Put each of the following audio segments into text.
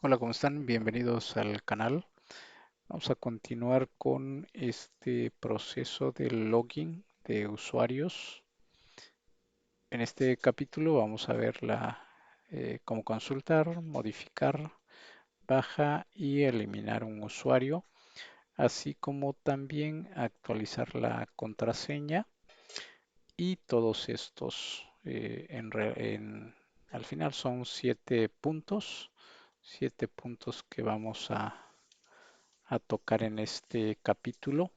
Hola, ¿cómo están? Bienvenidos al canal. Vamos a continuar con este proceso de login de usuarios. En este capítulo vamos a ver cómo consultar, modificar, baja y eliminar un usuario, así como también actualizar la contraseña y todos estos al final son 7 puntos que vamos a tocar en este capítulo.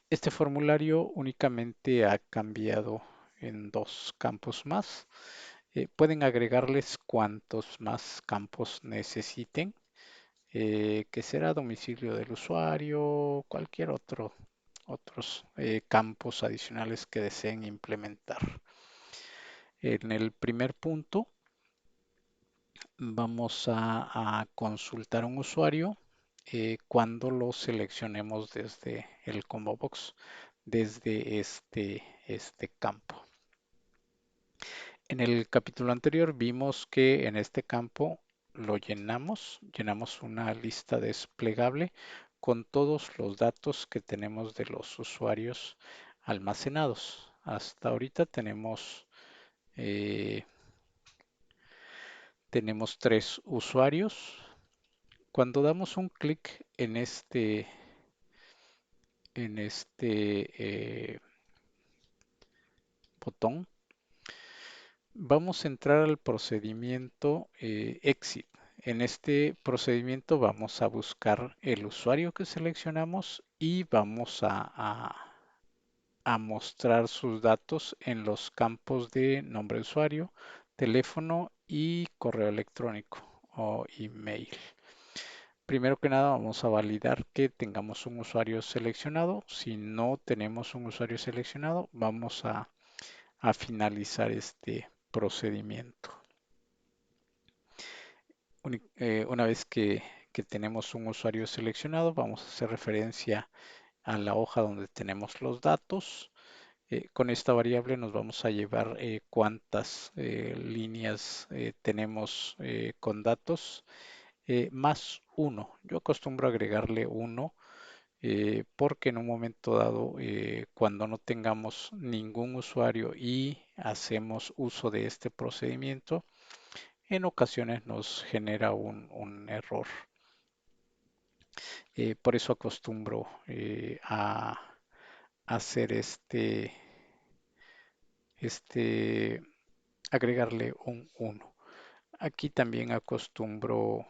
Este formulario únicamente ha cambiado en dos campos más. Pueden agregarles cuantos más campos necesiten, que será domicilio del usuario, cualquier otros campos adicionales que deseen implementar. En el primer punto vamos a consultar un usuario cuando lo seleccionemos desde el combo box, desde este campo. En el capítulo anterior vimos que en este campo lo llenamos una lista desplegable con todos los datos que tenemos de los usuarios almacenados. Hasta ahorita eh, tenemos 3 usuarios. Cuando damos un clic en este botón, vamos a entrar al procedimiento Exit. En este procedimiento vamos a buscar el usuario que seleccionamos y vamos a mostrar sus datos en los campos de nombre de usuario, teléfono y correo electrónico o email. Primero que nada vamos a validar que tengamos un usuario seleccionado. Si no tenemos un usuario seleccionado, vamos a finalizar este procedimiento. Una vez que tenemos un usuario seleccionado, vamos a hacer referencia a la hoja donde tenemos los datos. Con esta variable nos vamos a llevar cuántas líneas tenemos con datos, más 1. Yo acostumbro agregarle 1 porque en un momento dado, cuando no tengamos ningún usuario y hacemos uso de este procedimiento, en ocasiones nos genera un error. Por eso acostumbro a hacer agregarle un 1. Aquí también acostumbro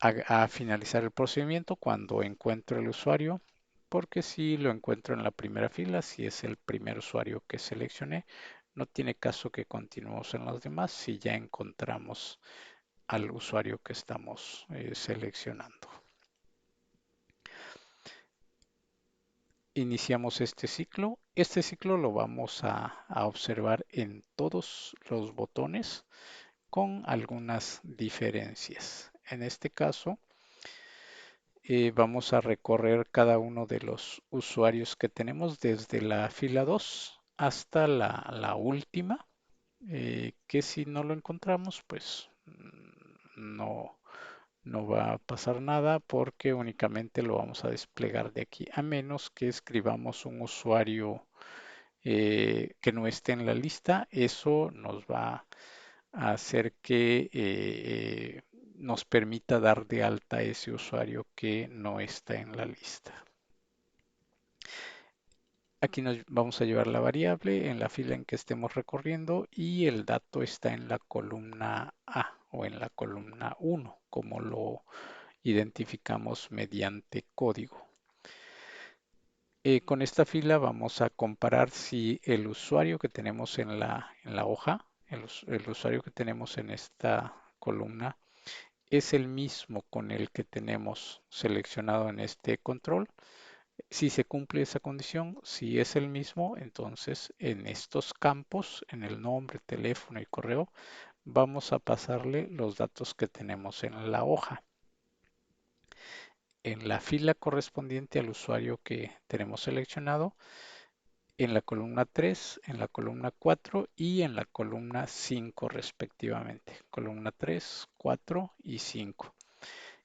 a finalizar el procedimiento cuando encuentro el usuario, porque si lo encuentro en la primera fila, si es el primer usuario que seleccioné, no tiene caso que continuemos en los demás si ya encontramos al usuario que estamos seleccionando. Iniciamos este ciclo. Este ciclo lo vamos a observar en todos los botones con algunas diferencias. En este caso, vamos a recorrer cada uno de los usuarios que tenemos desde la fila 2 hasta la última, que si no lo encontramos, pues no va a pasar nada porque únicamente lo vamos a desplegar de aquí, a menos que escribamos un usuario que no esté en la lista. Eso nos va a hacer que nos permita dar de alta a ese usuario que no está en la lista. Aquí nos vamos a llevar la variable en la fila en que estemos recorriendo y el dato está en la columna A o en la columna 1, como lo identificamos mediante código. Con esta fila vamos a comparar si el usuario que tenemos en la hoja, el usuario que tenemos en esta columna, es el mismo con el que tenemos seleccionado en este control. Si se cumple esa condición, si es el mismo, entonces en estos campos, en el nombre, teléfono y correo, vamos a pasarle los datos que tenemos en la hoja. En la fila correspondiente al usuario que tenemos seleccionado, en la columna 3, en la columna 4 y en la columna 5 respectivamente. Columna 3, 4 y 5.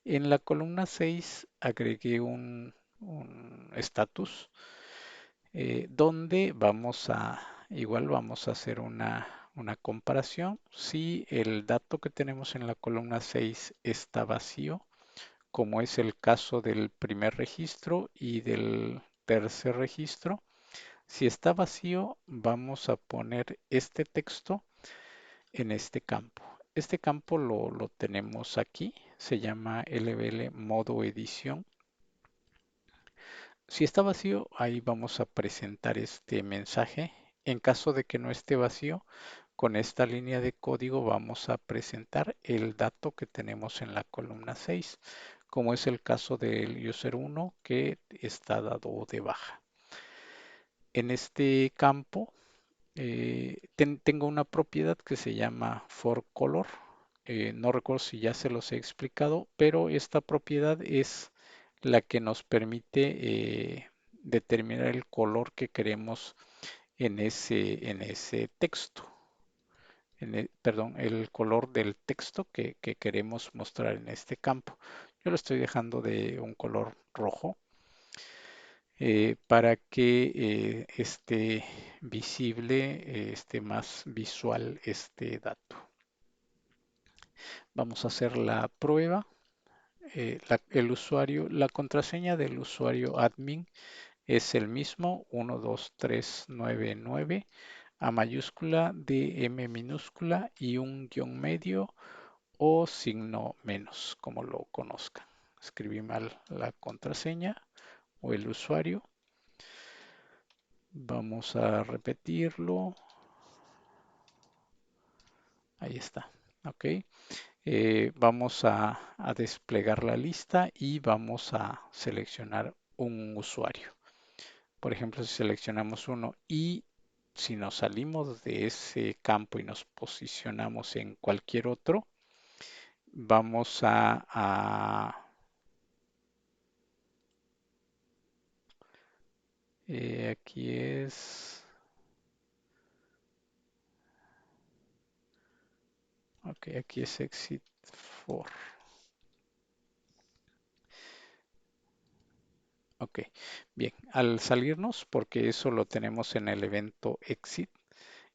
En la columna 6 agregué un status donde igual vamos a hacer una comparación. Si el dato que tenemos en la columna 6 está vacío, como es el caso del primer registro y del tercer registro, si está vacío, vamos a poner este texto en este campo. Este campo lo tenemos aquí, se llama LBL modo edición. Si está vacío, ahí vamos a presentar este mensaje. En caso de que no esté vacío, con esta línea de código vamos a presentar el dato que tenemos en la columna 6, como es el caso del user 1 que está dado de baja. En este campo tengo una propiedad que se llama forColor. No recuerdo si ya se los he explicado, pero esta propiedad es la que nos permite determinar el color que queremos en ese texto. Perdón, el color del texto que queremos mostrar en este campo. Yo lo estoy dejando de un color rojo para que esté visible, esté más visual este dato. Vamos a hacer la prueba. La contraseña del usuario admin es el mismo 12399 A mayúscula, D, M minúscula y un guión medio o signo menos, como lo conozcan. Escribí mal la contraseña o el usuario. Vamos a repetirlo. Ahí está. Ok. Vamos a desplegar la lista y vamos a seleccionar un usuario. Por ejemplo, si seleccionamos uno y si nos salimos de ese campo y nos posicionamos en cualquier otro, vamos aquí es, ok, aquí es exit for. Ok, bien, al salirnos, porque eso lo tenemos en el evento exit.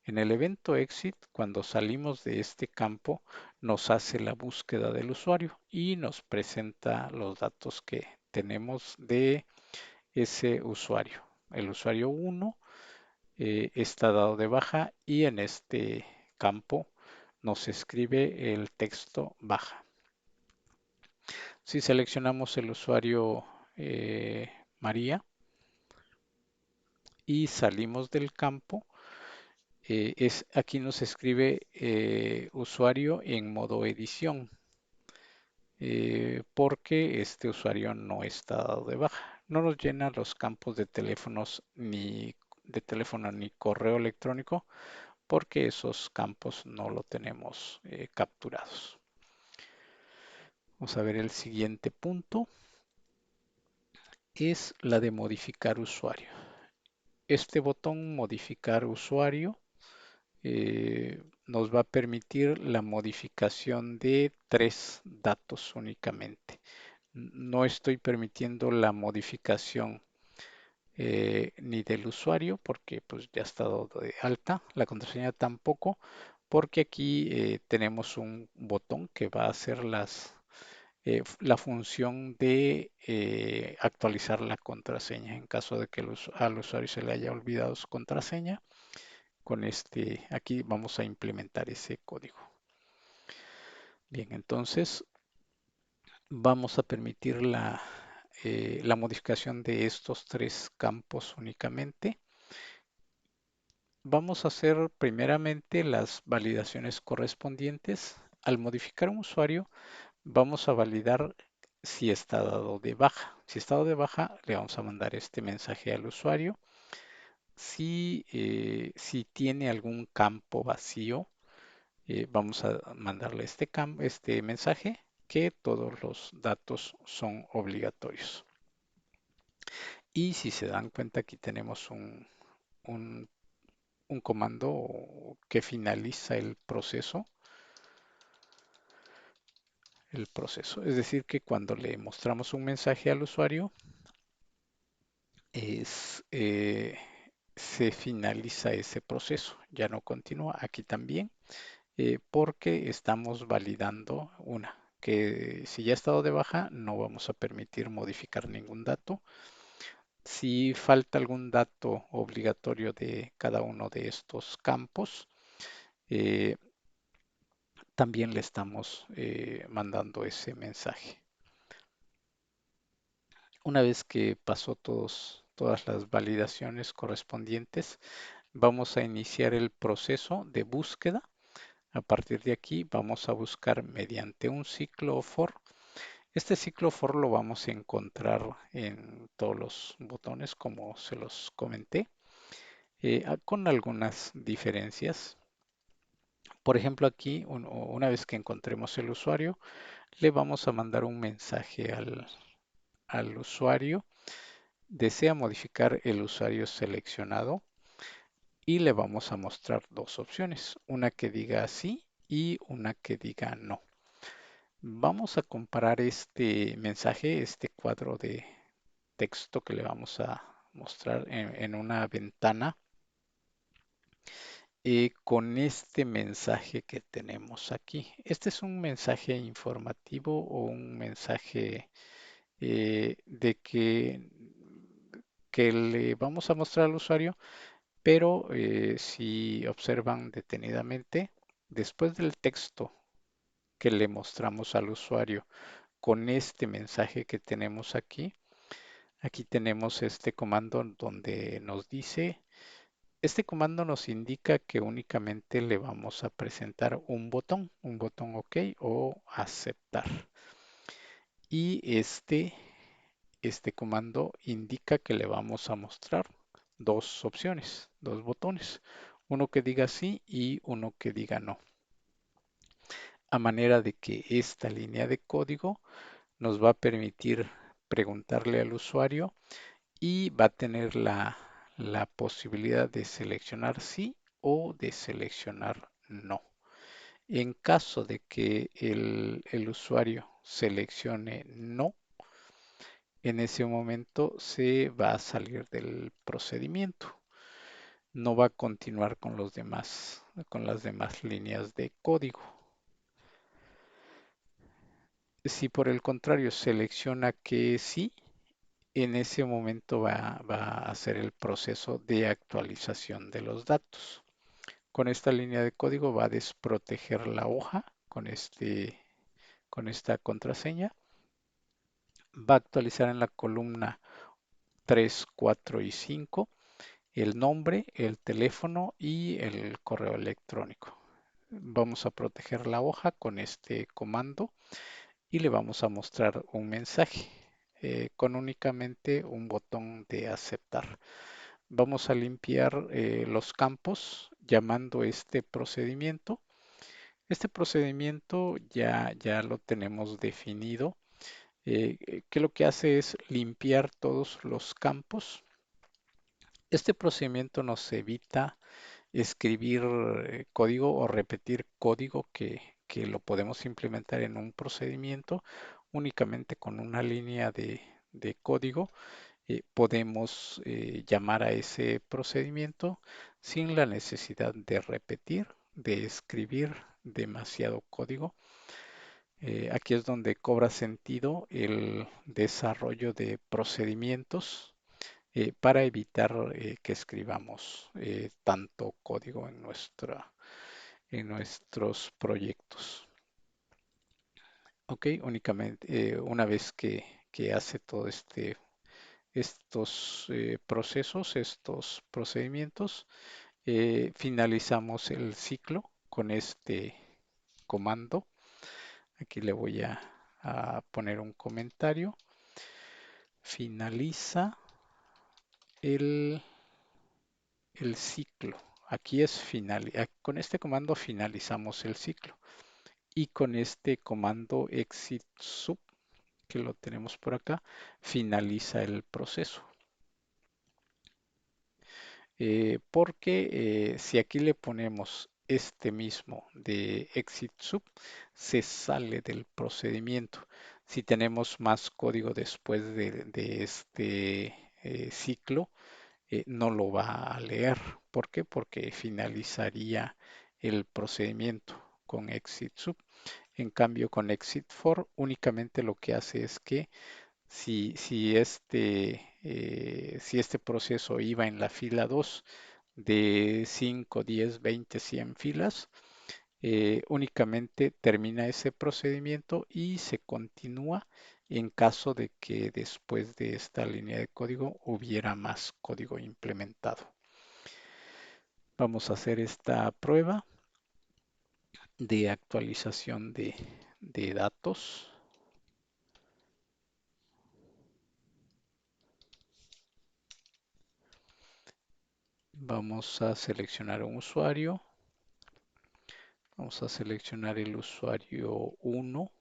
En el evento exit, cuando salimos de este campo, nos hace la búsqueda del usuario y nos presenta los datos que tenemos de ese usuario. El usuario 1 está dado de baja y en este campo nos escribe el texto baja. Si seleccionamos el usuario María y salimos del campo, aquí nos escribe usuario en modo edición, porque este usuario no está dado de baja. No nos llena los campos de teléfonos ni de teléfono ni correo electrónico porque esos campos no lo tenemos capturados. Vamos a ver el siguiente punto, es la de modificar usuario. Este botón modificar usuario nos va a permitir la modificación de 3 datos únicamente. No estoy permitiendo la modificación ni del usuario porque pues ya está dado de alta, la contraseña tampoco, porque aquí tenemos un botón que va a hacer la función de actualizar la contraseña en caso de que al usuario se le haya olvidado su contraseña. Aquí vamos a implementar ese código. Bien, entonces vamos a permitir la modificación de estos 3 campos únicamente. Vamos a hacer primeramente las validaciones correspondientes. Al modificar un usuario, vamos a validar si está dado de baja. Si está dado de baja, le vamos a mandar este mensaje al usuario. Si tiene algún campo vacío, vamos a mandarle este mensaje que todos los datos son obligatorios. Y si se dan cuenta, aquí tenemos un, un comando que finaliza el proceso. Es decir, que cuando le mostramos un mensaje al usuario, es, se finaliza ese proceso, ya no continúa. Aquí también, porque estamos validando que si ya ha estado de baja, no vamos a permitir modificar ningún dato. Si falta algún dato obligatorio de cada uno de estos campos, eh, también le estamos mandando ese mensaje. Una vez que pasó todas las validaciones correspondientes, vamos a iniciar el proceso de búsqueda. A partir de aquí vamos a buscar mediante un ciclo for. Este ciclo for lo vamos a encontrar en todos los botones como se los comenté, con algunas diferencias. Por ejemplo, aquí, una vez que encontremos el usuario, le vamos a mandar un mensaje al usuario. Desea modificar el usuario seleccionado y le vamos a mostrar dos opciones, una que diga sí y una que diga no. Vamos a comparar este mensaje, este cuadro de texto que le vamos a mostrar en una ventana, con este mensaje que tenemos aquí. Este es un mensaje informativo o un mensaje de que le vamos a mostrar al usuario, pero si observan detenidamente, después del texto que le mostramos al usuario con este mensaje que tenemos aquí, aquí tenemos este comando donde nos dice, este comando nos indica que únicamente le vamos a presentar un botón OK o aceptar. Y este comando indica que le vamos a mostrar dos opciones, dos botones, uno que diga sí y uno que diga no. A manera de que esta línea de código nos va a permitir preguntarle al usuario y va a tener la posibilidad de seleccionar sí o de seleccionar no. En caso de que el usuario seleccione no, en ese momento se va a salir del procedimiento. No va a continuar con las demás líneas de código. Si por el contrario selecciona que sí, en ese momento va a hacer el proceso de actualización de los datos. Con esta línea de código va a desproteger la hoja con esta contraseña. Va a actualizar en la columna 3, 4 y 5 el nombre, el teléfono y el correo electrónico. Vamos a proteger la hoja con este comando y le vamos a mostrar un mensaje con únicamente un botón de aceptar. Vamos a limpiar los campos llamando este procedimiento. Este procedimiento ya lo tenemos definido, que lo que hace es limpiar todos los campos. Este procedimiento nos evita escribir código o repetir código que lo podemos implementar en un procedimiento únicamente con una línea de código. Podemos llamar a ese procedimiento sin la necesidad de repetir, de escribir demasiado código. Aquí es donde cobra sentido el desarrollo de procedimientos para evitar que escribamos tanto código en nuestros proyectos. Ok, únicamente una vez que hace todo estos procesos, estos procedimientos, finalizamos el ciclo con este comando. Aquí le voy a poner un comentario. Finaliza el, el ciclo. Aquí es con este comando finalizamos el ciclo. Y con este comando exit sub, que lo tenemos por acá, finaliza el proceso. porque si aquí le ponemos este mismo de exit sub, se sale del procedimiento. Si tenemos más código después de este ciclo, no lo va a leer. ¿Por qué? Porque finalizaría el procedimiento con exit sub. En cambio, con exit for únicamente lo que hace es que si este proceso iba en la fila 2 de 5, 10, 20, 100 filas, únicamente termina ese procedimiento y se continúa en caso de que después de esta línea de código hubiera más código implementado. Vamos a hacer esta prueba de actualización de datos. Vamos a seleccionar un usuario. Vamos a seleccionar el usuario 1.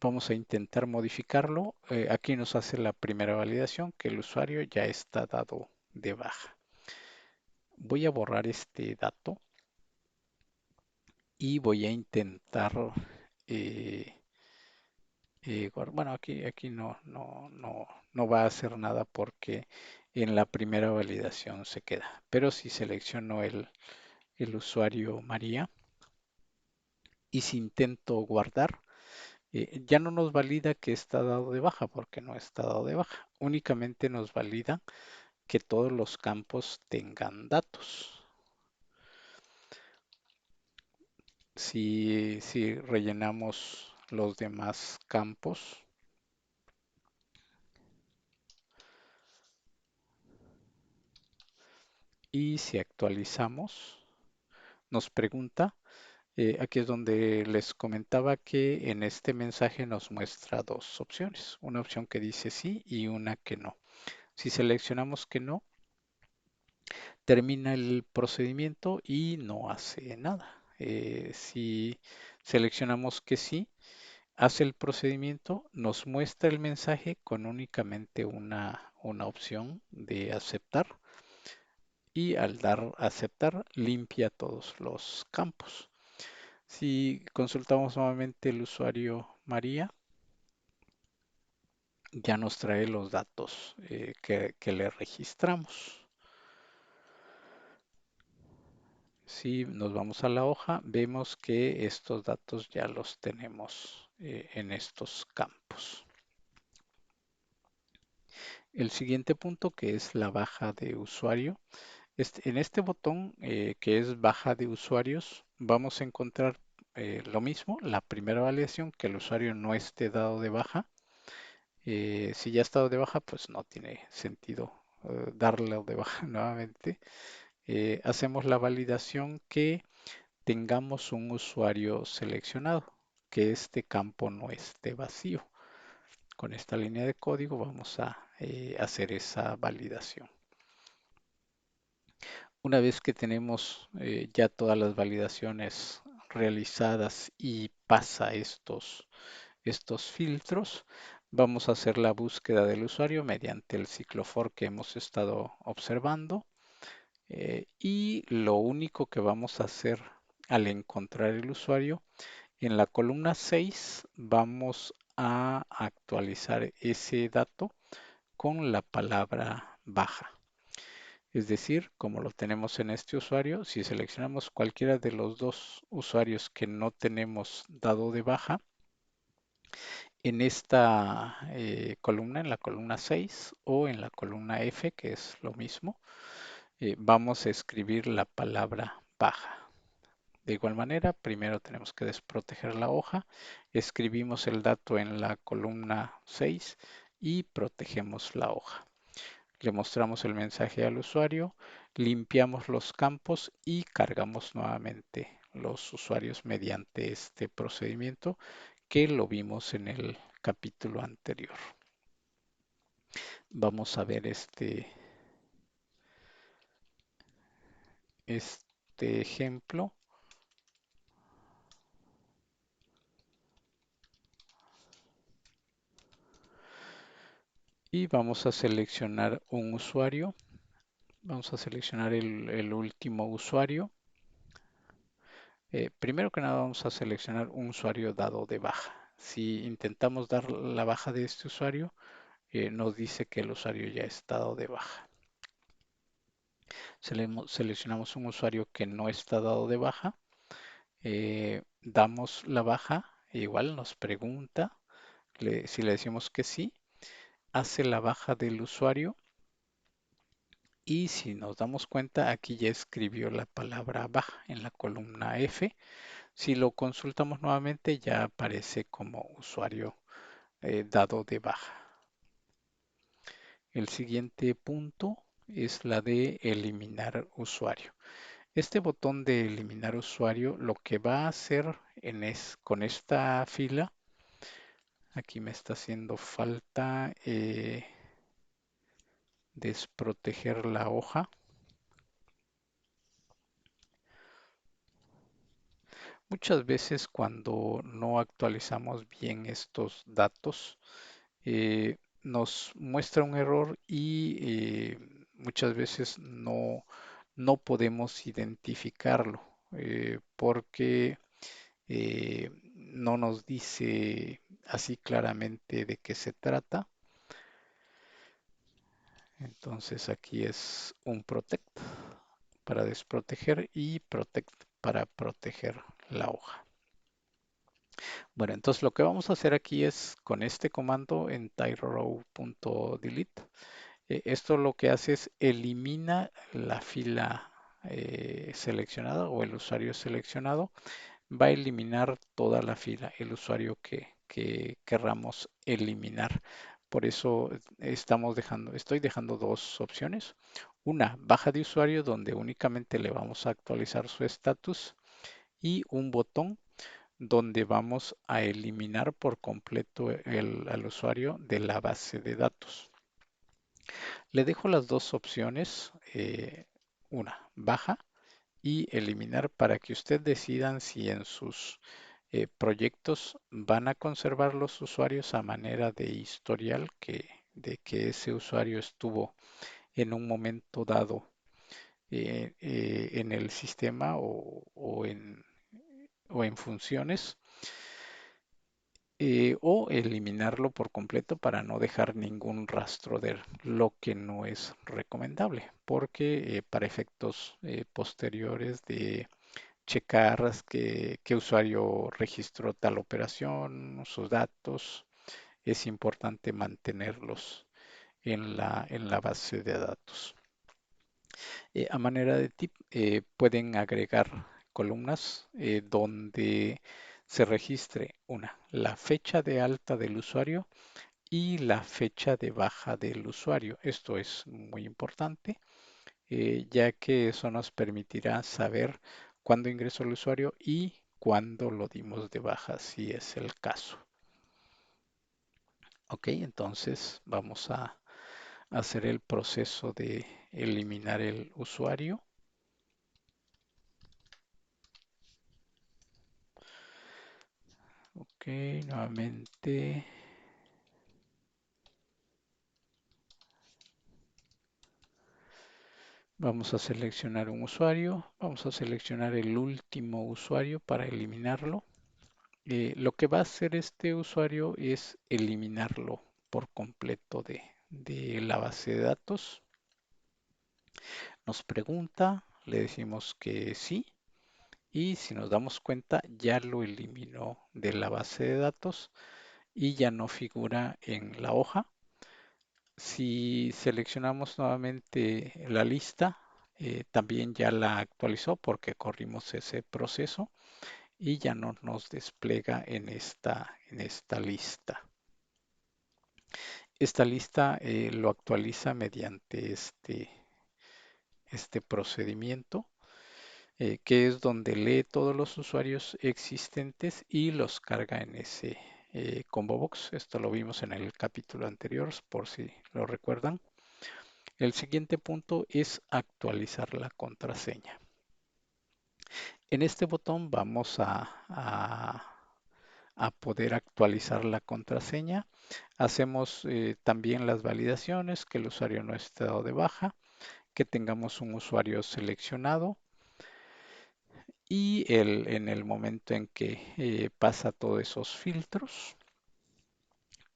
Vamos a intentar modificarlo. Aquí nos hace la primera validación que el usuario ya está dado de baja. Voy a borrar este dato y voy a intentar, eh, bueno, aquí no va a hacer nada porque en la primera validación se queda. Pero si selecciono el usuario María y si intento guardar, ya no nos valida que está dado de baja porque no está dado de baja. Únicamente nos valida que todos los campos tengan datos. Si rellenamos los demás campos y si actualizamos, nos pregunta, aquí es donde les comentaba que en este mensaje nos muestra dos opciones, una opción que dice sí y una que no. Si seleccionamos que no, termina el procedimiento y no hace nada. Si seleccionamos que sí, hace el procedimiento, nos muestra el mensaje con únicamente una opción de aceptar y al dar aceptar limpia todos los campos. Si consultamos nuevamente el usuario María, ya nos trae los datos que le registramos. Si nos vamos a la hoja, vemos que estos datos ya los tenemos en estos campos. El siguiente punto, que es la baja de usuario. En este botón, que es baja de usuarios, vamos a encontrar lo mismo, la primera validación, que el usuario no esté dado de baja. Si ya ha estado de baja, pues no tiene sentido darle de baja nuevamente. Hacemos la validación que tengamos un usuario seleccionado, que este campo no esté vacío. Con esta línea de código vamos a hacer esa validación. Una vez que tenemos ya todas las validaciones realizadas y pasa estos filtros, vamos a hacer la búsqueda del usuario mediante el ciclo for que hemos estado observando. Y lo único que vamos a hacer al encontrar el usuario, en la columna 6 vamos a actualizar ese dato con la palabra baja. Es decir, como lo tenemos en este usuario, si seleccionamos cualquiera de los dos usuarios que no tenemos dado de baja, en esta columna, en la columna 6 o en la columna F, que es lo mismo, vamos a escribir la palabra baja. De igual manera, primero tenemos que desproteger la hoja, escribimos el dato en la columna 6 y protegemos la hoja. Le mostramos el mensaje al usuario, limpiamos los campos y cargamos nuevamente los usuarios mediante este procedimiento que lo vimos en el capítulo anterior. Vamos a ver este ejemplo. y vamos a seleccionar un usuario. Vamos a seleccionar el último usuario. Primero que nada vamos a seleccionar un usuario dado de baja. Si intentamos dar la baja de este usuario, nos dice que el usuario ya está dado de baja. Seleccionamos un usuario que no está dado de baja, damos la baja, igual nos pregunta si le decimos que sí, hace la baja del usuario y si nos damos cuenta aquí ya escribió la palabra baja en la columna F. Si lo consultamos nuevamente ya aparece como usuario dado de baja. El siguiente punto es la de eliminar usuario. Este botón de eliminar usuario lo que va a hacer con esta fila, aquí me está haciendo falta desproteger la hoja. Muchas veces cuando no actualizamos bien estos datos, nos muestra un error y muchas veces no podemos identificarlo porque no nos dice así claramente de qué se trata. Entonces aquí es un protect para desproteger y protect para proteger la hoja. Bueno, entonces lo que vamos a hacer aquí es con este comando en tilerow.delete. Esto lo que hace es elimina la fila seleccionada o el usuario seleccionado. Va a eliminar toda la fila, el usuario que querramos eliminar. Por eso estoy dejando dos opciones. Una, baja de usuario, donde únicamente le vamos a actualizar su estatus, y un botón donde vamos a eliminar por completo al usuario de la base de datos. Le dejo las dos opciones, una, baja y eliminar para que usted decidan si en sus proyectos van a conservar los usuarios a manera de historial de que ese usuario estuvo en un momento dado en el sistema o en funciones o eliminarlo por completo para no dejar ningún rastro de lo que no es recomendable, porque para efectos posteriores de checar qué usuario registró tal operación, sus datos, es importante mantenerlos en la base de datos. A manera de tip, pueden agregar columnas donde se registre la fecha de alta del usuario y la fecha de baja del usuario. Esto es muy importante, ya que eso nos permitirá saber cuándo ingresó el usuario y cuándo lo dimos de baja, si es el caso. Ok, entonces vamos a hacer el proceso de eliminar el usuario. Ok, nuevamente vamos a seleccionar un usuario. Vamos a seleccionar el último usuario para eliminarlo. Lo que va a hacer este usuario es eliminarlo por completo de la base de datos. Nos pregunta, le decimos que sí y si nos damos cuenta ya lo eliminó de la base de datos y ya no figura en la hoja. Si seleccionamos nuevamente la lista, también ya la actualizó porque corrimos ese proceso y ya no nos despliega en esta lista. Esta lista lo actualiza mediante este procedimiento, que es donde lee todos los usuarios existentes y los carga en ese combo box. Esto lo vimos en el capítulo anterior, por si lo recuerdan. El siguiente punto es actualizar la contraseña. En este botón vamos a a poder actualizar la contraseña. Hacemos también las validaciones, que el usuario no esté dado de baja, que tengamos un usuario seleccionado y en el momento en que pasa todos esos filtros,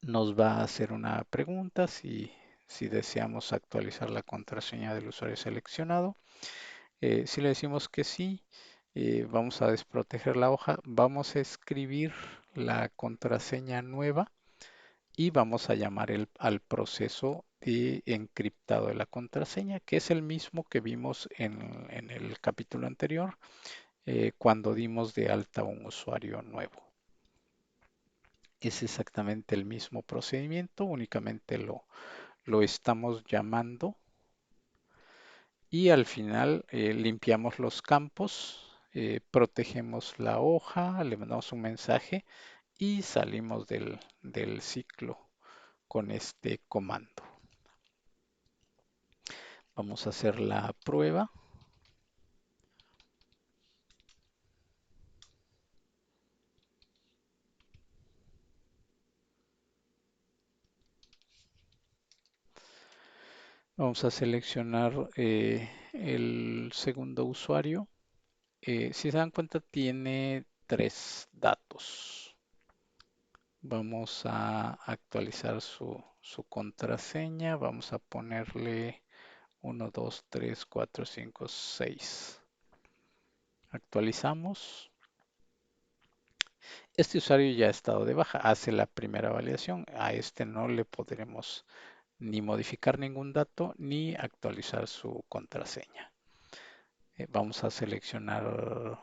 nos va a hacer una pregunta si deseamos actualizar la contraseña del usuario seleccionado. Si le decimos que sí, vamos a desproteger la hoja, vamos a escribir la contraseña nueva y vamos a llamar al proceso de encriptado de la contraseña, que es el mismo que vimos en el capítulo anterior, cuando dimos de alta un usuario nuevo. Es exactamente el mismo procedimiento, únicamente lo estamos llamando y al final limpiamos los campos, protegemos la hoja, le mandamos un mensaje y salimos del ciclo con este comando. Vamos a hacer la prueba. Vamos a seleccionar el segundo usuario. Si se dan cuenta, tiene 3 datos. Vamos a actualizar su contraseña. Vamos a ponerle 1, 2, 3, 4, 5, 6. Actualizamos. Este usuario ya ha estado de baja. Hace la primera validación. A este no le podremos ni modificar ningún dato ni actualizar su contraseña. Vamos a seleccionar,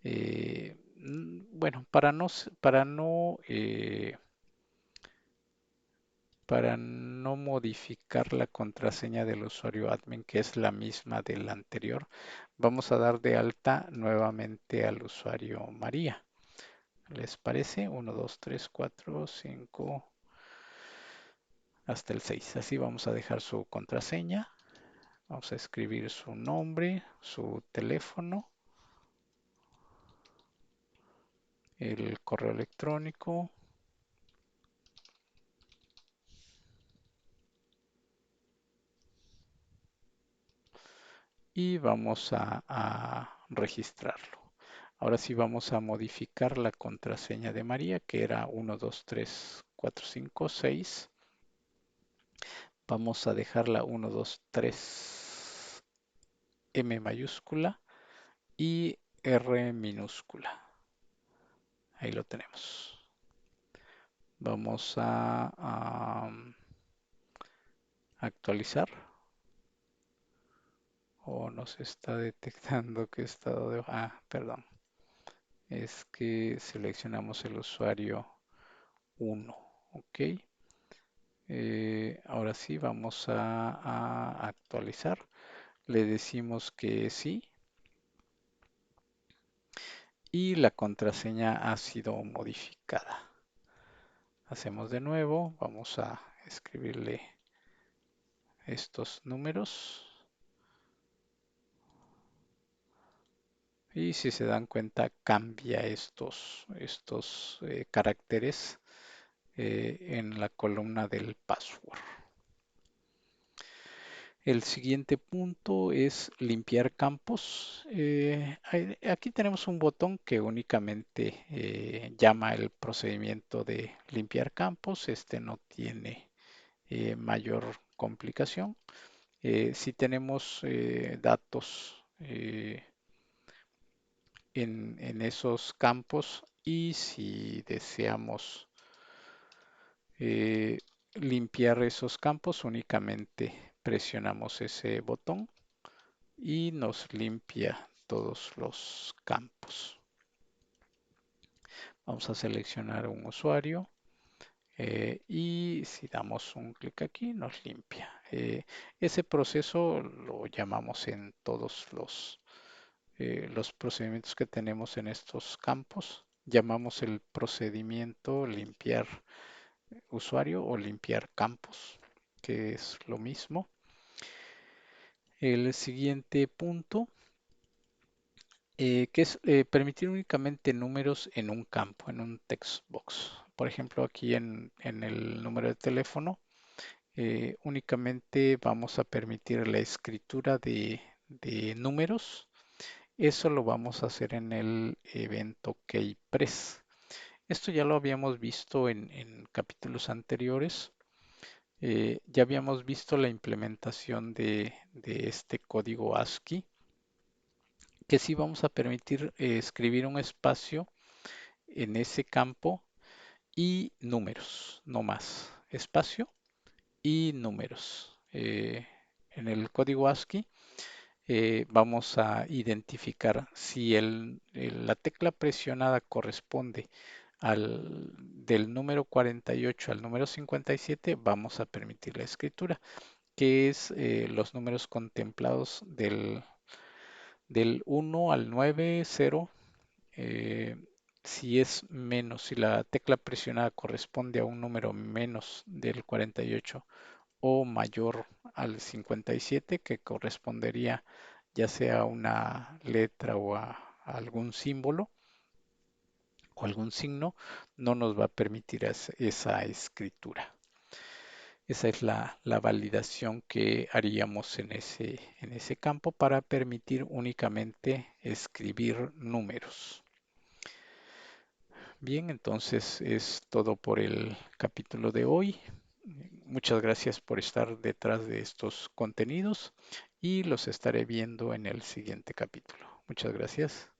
bueno, para no modificar la contraseña del usuario admin, que es la misma del anterior, vamos a dar de alta nuevamente al usuario María. ¿Les parece? 1, 2, 3, 4, 5, hasta el 6. Así vamos a dejar su contraseña. Vamos a escribir su nombre, su teléfono, el correo electrónico y vamos a registrarlo. Ahora sí vamos a modificar la contraseña de María, que era 1, 2, 3, 4, 5, 6. Vamos a dejarla 1, 2, 3, M mayúscula y R minúscula. Ahí lo tenemos. Vamos a actualizar. O nos está detectando que estado de... Ah, perdón. Es que seleccionamos el usuario 1. Ok. Ahora sí, vamos a actualizar. Le decimos que sí. Y la contraseña ha sido modificada. Hacemos de nuevo. Vamos a escribirle estos números. Y si se dan cuenta, cambia estos caracteres en la columna del password. El siguiente punto es limpiar campos. Aquí tenemos un botón que únicamente llama el procedimiento de limpiar campos. Este no tiene mayor complicación. Si tenemos datos en esos campos y si deseamos eh, limpiar esos campos, únicamente presionamos ese botón y nos limpia todos los campos. Vamos a seleccionar un usuario y si damos un clic aquí nos limpia. Ese proceso lo llamamos en todos los procedimientos que tenemos en estos campos. Llamamos el procedimiento limpiar usuario o limpiar campos, que es lo mismo. El siguiente punto que es permitir únicamente números en un campo, en un text box. Por ejemplo, aquí en el número de teléfono, únicamente vamos a permitir la escritura de números. Eso lo vamos a hacer en el evento keypress. Esto ya lo habíamos visto en capítulos anteriores. Ya habíamos visto la implementación de este código ASCII, que sí vamos a permitir escribir un espacio en ese campo y números, no más. Espacio y números. En el código ASCII vamos a identificar si la tecla presionada corresponde del número 48 al número 57, vamos a permitir la escritura, que es los números contemplados del 1 al 9, 0. eh, si es menos, si la tecla presionada corresponde a un número menos del 48 o mayor al 57, que correspondería ya sea a una letra o a algún símbolo o algún signo, no nos va a permitir esa escritura. Esa es la validación que haríamos en ese campo para permitir únicamente escribir números. Bien, entonces es todo por el capítulo de hoy. Muchas gracias por estar detrás de estos contenidos y los estaré viendo en el siguiente capítulo. Muchas gracias.